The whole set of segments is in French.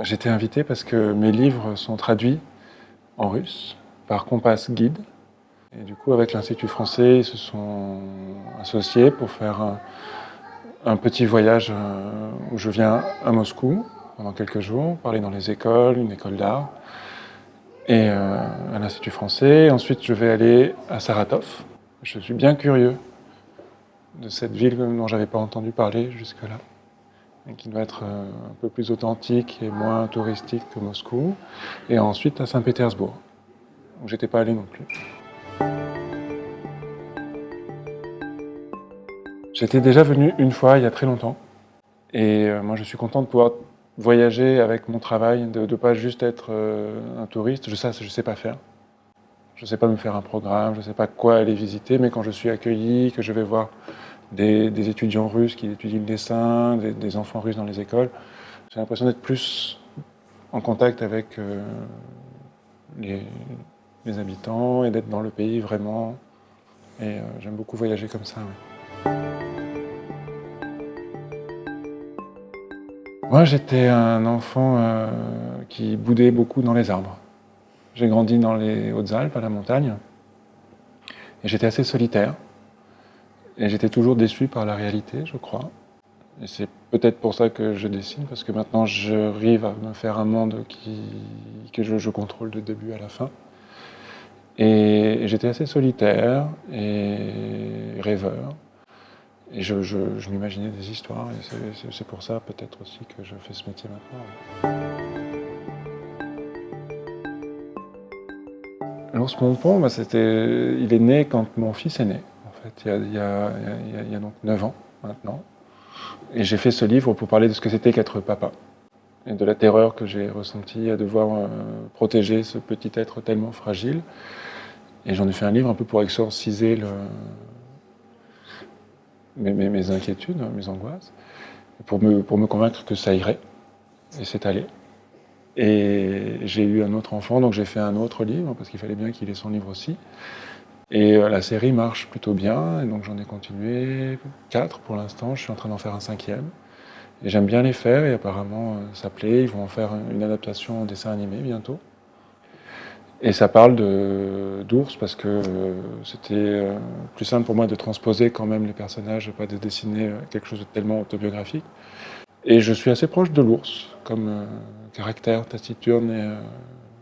J'ai été invité parce que mes livres sont traduits en russe par Compass Guide. Et du coup, avec l'Institut français, ils se sont associés pour faire un petit voyage où je viens à Moscou pendant quelques jours, parler dans les écoles, une école d'art, et à l'Institut français. Ensuite, je vais aller à Saratov. Je suis bien curieux de cette ville dont j'avais pas entendu parler jusque-là, et qui doit être un peu plus authentique et moins touristique que Moscou. Et ensuite à Saint-Pétersbourg, où j'étais pas allé non plus. J'étais déjà venu une fois, il y a très longtemps. Et moi, je suis content de pouvoir voyager avec mon travail, de ne pas juste être un touriste. Je sais pas faire. Je ne sais pas me faire un programme, je ne sais pas quoi aller visiter, mais quand je suis accueilli, que je vais voir des étudiants russes qui étudient le dessin, des enfants russes dans les écoles, j'ai l'impression d'être plus en contact avec les habitants et d'être dans le pays vraiment. Et j'aime beaucoup voyager comme ça. Ouais. Moi, j'étais un enfant qui boudait beaucoup dans les arbres. J'ai grandi dans les Hautes-Alpes, à la montagne, et j'étais assez solitaire. Et j'étais toujours déçu par la réalité, je crois. Et c'est peut-être pour ça que je dessine, parce que maintenant j'arrive à me faire un monde que je contrôle de début à la fin. Et j'étais assez solitaire et rêveur. Et je m'imaginais des histoires, et c'est pour ça peut-être aussi que je fais ce métier maintenant. L'ours pompon, bah, il est né quand mon fils est né, en fait, il y a donc 9 ans maintenant. Et j'ai fait ce livre pour parler de ce que c'était qu'être papa, et de la terreur que j'ai ressentie à devoir protéger ce petit être tellement fragile. Et j'en ai fait un livre un peu pour exorciser mes inquiétudes, mes angoisses, pour me convaincre que ça irait. Et c'est allé. Et j'ai eu un autre enfant, donc j'ai fait un autre livre, parce qu'il fallait bien qu'il ait son livre aussi. Et la série marche plutôt bien, et donc j'en ai continué 4 pour l'instant, je suis en train d'en faire un 5e. Et j'aime bien les faire, et apparemment ça plaît, ils vont en faire une adaptation en dessin animé bientôt. Et ça parle d'ours, parce que c'était plus simple pour moi de transposer quand même les personnages, pas de dessiner quelque chose de tellement autobiographique. Et je suis assez proche de l'ours, comme caractère taciturne et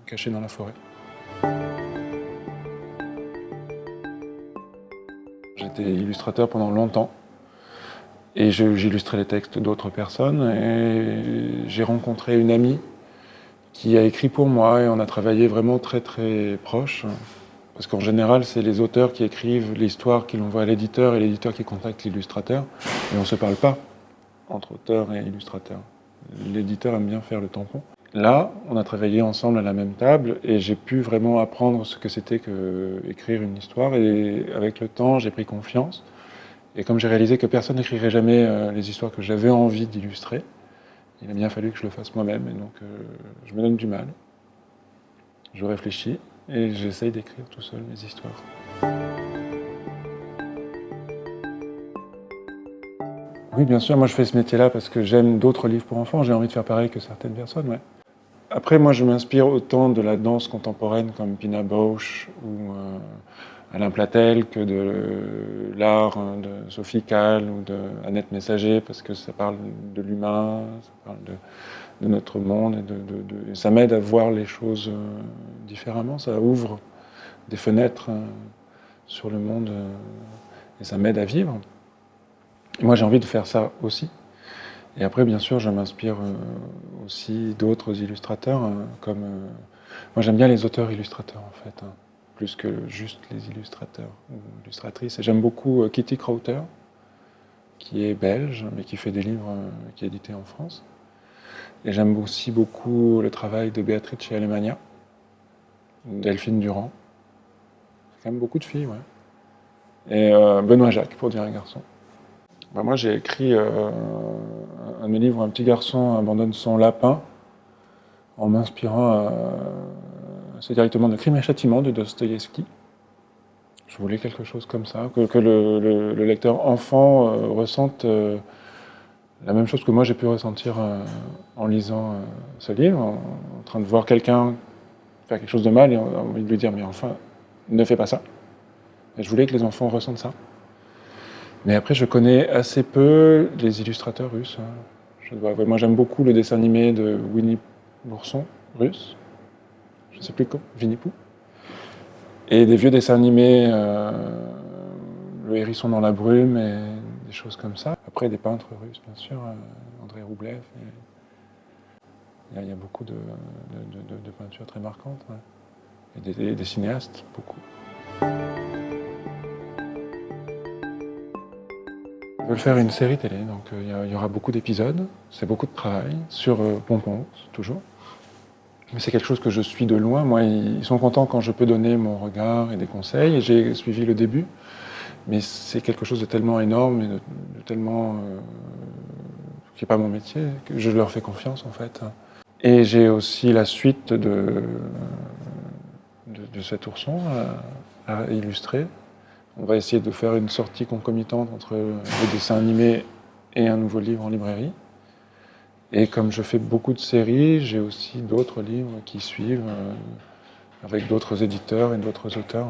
caché dans la forêt. J'étais illustrateur pendant longtemps, et j'illustrais les textes d'autres personnes, et j'ai rencontré une amie qui a écrit pour moi, et on a travaillé vraiment très très proche, parce qu'en général c'est les auteurs qui écrivent l'histoire, qui l'envoient à l'éditeur, et l'éditeur qui contacte l'illustrateur, et on ne se parle pas entre auteur et illustrateur. L'éditeur aime bien faire le tampon. Là, on a travaillé ensemble à la même table, et j'ai pu vraiment apprendre ce que c'était qu'écrire une histoire, et avec le temps, j'ai pris confiance. Et comme j'ai réalisé que personne n'écrirait jamais les histoires que j'avais envie d'illustrer, il a bien fallu que je le fasse moi-même, et donc je me donne du mal. Je réfléchis, et j'essaye d'écrire tout seul mes histoires. Oui, bien sûr, moi je fais ce métier-là parce que j'aime d'autres livres pour enfants, j'ai envie de faire pareil que certaines personnes, ouais. Après, moi, je m'inspire autant de la danse contemporaine comme Pina Bausch ou Alain Platel que de l'art de Sophie Calle ou de Annette Messager, parce que ça parle de l'humain, ça parle de notre monde, et ça m'aide à voir les choses différemment, ça ouvre des fenêtres sur le monde et ça m'aide à vivre. Et moi, j'ai envie de faire ça aussi. Et après, bien sûr, je m'inspire aussi d'autres illustrateurs, comme... moi, j'aime bien les auteurs-illustrateurs, en fait, plus que juste les illustrateurs ou illustratrices. Et j'aime beaucoup Kitty Krauter, qui est belge, mais qui fait des livres qui est édité en France. Et j'aime aussi beaucoup le travail de Beatrice Alemania, Delphine Durand. C'est quand même beaucoup de filles, ouais. Et Benoît Jacques, pour dire un garçon. Bah, moi, j'ai écrit un de mes livres où un petit garçon abandonne son lapin en m'inspirant assez directement de Crime et Châtiment de Dostoïevski. Je voulais quelque chose comme ça, que le lecteur enfant ressente la même chose que moi j'ai pu ressentir en lisant ce livre, en train de voir quelqu'un faire quelque chose de mal et on a envie de lui dire mais enfin, ne fais pas ça. Et je voulais que les enfants ressentent ça. Mais après, je connais assez peu les illustrateurs russes. Moi, j'aime beaucoup le dessin animé de Winnie l'ourson russe. Je ne sais plus comment, Winnie Pooh. Et des vieux dessins animés, Le hérisson dans la brume et des choses comme ça. Après, des peintres russes, bien sûr, André Roublev. Il y a beaucoup de peintures très marquantes. Ouais. Et des cinéastes, beaucoup. Je veux faire une série télé, donc il y aura beaucoup d'épisodes, c'est beaucoup de travail, sur Pompons, toujours. Mais c'est quelque chose que je suis de loin. Moi, ils sont contents quand je peux donner mon regard et des conseils, et j'ai suivi le début. Mais c'est quelque chose de tellement énorme et de tellement... qui n'est pas mon métier, que je leur fais confiance, en fait. Et j'ai aussi la suite de cet ourson à illustrer. On va essayer de faire une sortie concomitante entre le dessin animé et un nouveau livre en librairie. Et comme je fais beaucoup de séries, j'ai aussi d'autres livres qui suivent avec d'autres éditeurs et d'autres auteurs.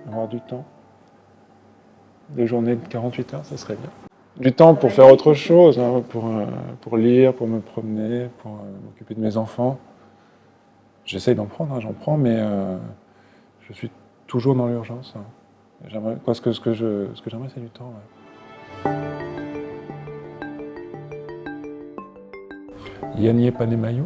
Avoir du temps. Des journées de 48 heures, ça serait bien. Du temps pour faire autre chose, hein, pour lire, pour me promener, pour m'occuper de mes enfants. J'essaye d'en prendre, hein, j'en prends, mais je suis toujours dans l'urgence. Hein. Ce que j'aimerais, c'est du temps. Ouais. Yannier Panemayo.